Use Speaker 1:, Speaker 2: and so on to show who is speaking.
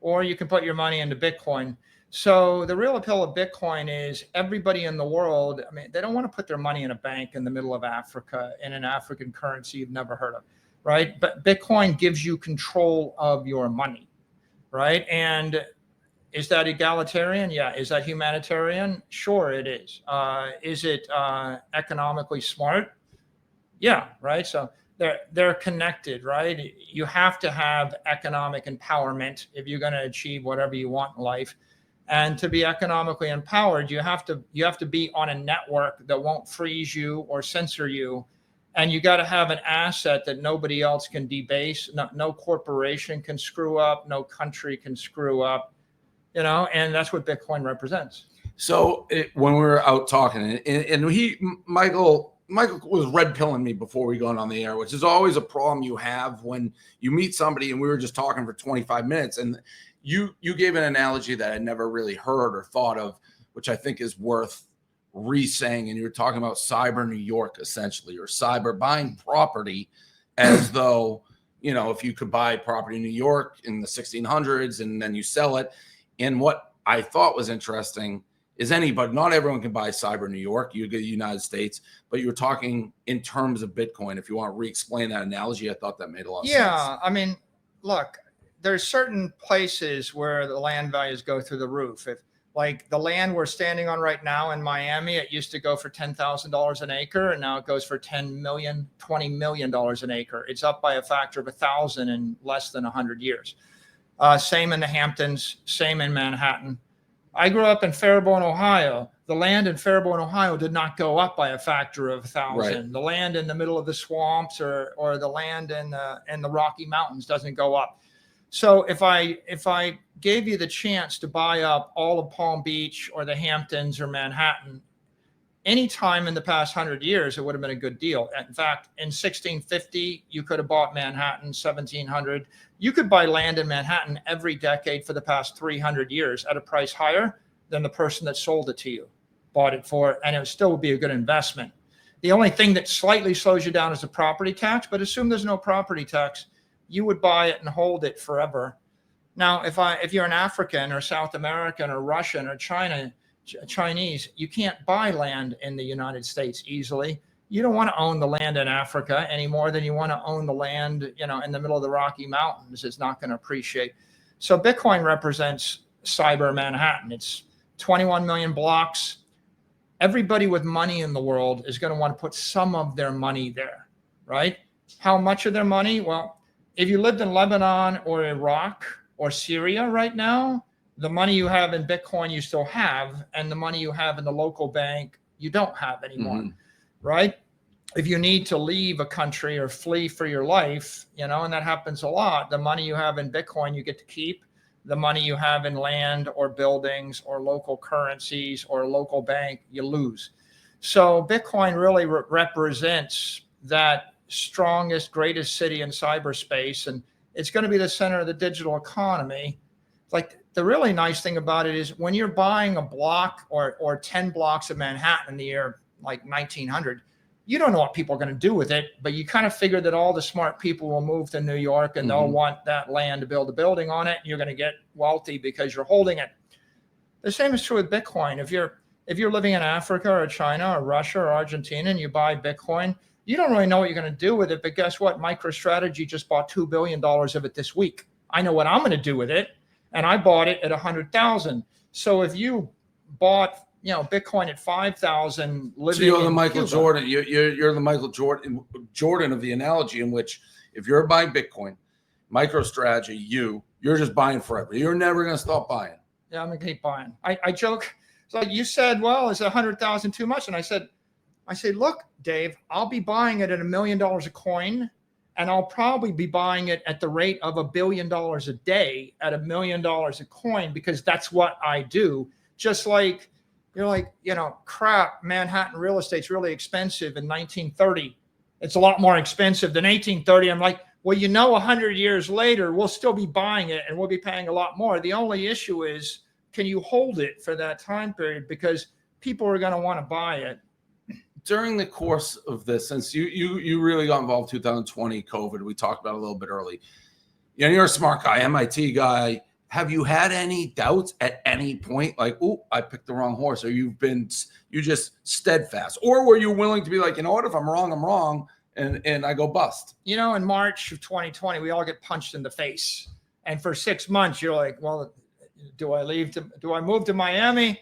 Speaker 1: or you can put your money into Bitcoin. So the real appeal of Bitcoin is everybody in the world, I mean, they don't want to put their money in a bank in the middle of Africa in an African currency you've never heard of, right? But Bitcoin gives you control of your money, right? And is that egalitarian? Yeah. Is that humanitarian? Sure, it is. Is it economically smart? Yeah, right. So they're connected, right? You have to have economic empowerment if you're going to achieve whatever you want in life. And to be economically empowered, you have to be on a network that won't freeze you or censor you. And you got to have an asset that nobody else can debase. No corporation can screw up. No country can screw up. And that's what Bitcoin represents.
Speaker 2: So when we were out talking, and Michael was red pilling me before we got on the air, which is always a problem you have when you meet somebody. And we were just talking for 25 minutes, and you gave an analogy that I never really heard or thought of, which I think is worth re-saying. And you were talking about cyber New York, essentially, or cyber buying property as though, if you could buy property in New York in the 1600s and then you sell it. And what I thought was interesting is not everyone can buy cyber New York. You get the United States, but you were talking in terms of Bitcoin. If you want to re-explain that analogy, I thought that made a lot of sense.
Speaker 1: Yeah, I mean, look, there's certain places where the land values go through the roof. If like the land we're standing on right now in Miami, it used to go for $10,000 an acre, and now it goes for $10 million, $20 million an acre. It's up by a factor of 1,000 in less than 100 years. Same in the Hamptons, same in Manhattan. I grew up in Fairborn, Ohio. The land in Fairborn, Ohio did not go up by a factor of 1,000. Right. The land in the middle of the swamps or the land in the Rocky Mountains doesn't go up. So if I gave you the chance to buy up all of Palm Beach or the Hamptons or Manhattan, any time in the past 100 years, it would have been a good deal. In fact, in 1650, you could have bought Manhattan. 1700, you could buy land in Manhattan every decade for the past 300 years at a price higher than the person that sold it to you bought it for, and it would still be a good investment. The only thing that slightly slows you down is the property tax, but assume there's no property tax, you would buy it and hold it forever. Now, if you're an African or South American or Russian or Chinese, you can't buy land in the United States easily. You don't want to own the land in Africa any more than you want to own the land, in the middle of the Rocky Mountains. It's not going to appreciate. So Bitcoin represents cyber Manhattan. It's 21 million blocks. Everybody with money in the world is going to want to put some of their money there, right? How much of their money? Well, if you lived in Lebanon or Iraq or Syria right now, the money you have in Bitcoin you still have, and the money you have in the local bank you don't have anymore, right? If you need to leave a country or flee for your life, and that happens a lot, the money you have in Bitcoin you get to keep. The money you have in land or buildings or local currencies or a local bank, you lose. So Bitcoin really represents that strongest, greatest city in cyberspace, and it's going to be the center of the digital economy. Like, the really nice thing about it is when you're buying a block or 10 blocks of Manhattan in the year like 1900, you don't know what people are going to do with it, but you kind of figure that all the smart people will move to New York and they'll want that land to build a building on it. And you're going to get wealthy because you're holding it. The same is true with Bitcoin. If you're living in Africa or China or Russia or Argentina and you buy Bitcoin, you don't really know what you're going to do with it. But guess what? MicroStrategy just bought $2 billion of it this week. I know what I'm going to do with it. And I bought it at 100,000. So if you bought, Bitcoin at 5,000, living, so
Speaker 2: you're the Michael Jordan. You're the Michael Jordan of the analogy, in which if you're buying Bitcoin, MicroStrategy, you're just buying forever. You're never going to stop buying.
Speaker 1: Yeah, I'm going to keep buying. I joke. So you said, well, is 100,000 too much? And I said, look, Dave, I'll be buying it at $1 million a coin. And I'll probably be buying it at the rate of $1 billion a day at $1 million a coin, because that's what I do. Just like you're like, crap, Manhattan real estate's really expensive in 1930. It's a lot more expensive than 1830. I'm like, well, 100 years later, we'll still be buying it and we'll be paying a lot more. The only issue is, can you hold it for that time period? Because people are going to want to buy it.
Speaker 2: During the course of this, since you really got involved 2020 COVID, we talked about it a little bit early. You're a smart guy, MIT guy. have you had any doubts at any point? Like, oh, I picked the wrong horse, or you just steadfast, or were you willing to be like, you know what, if I'm wrong, I'm wrong, and I go bust?
Speaker 1: You know, in March of 2020, we all get punched in the face, and for 6 months, you're like, well, do I move to Miami?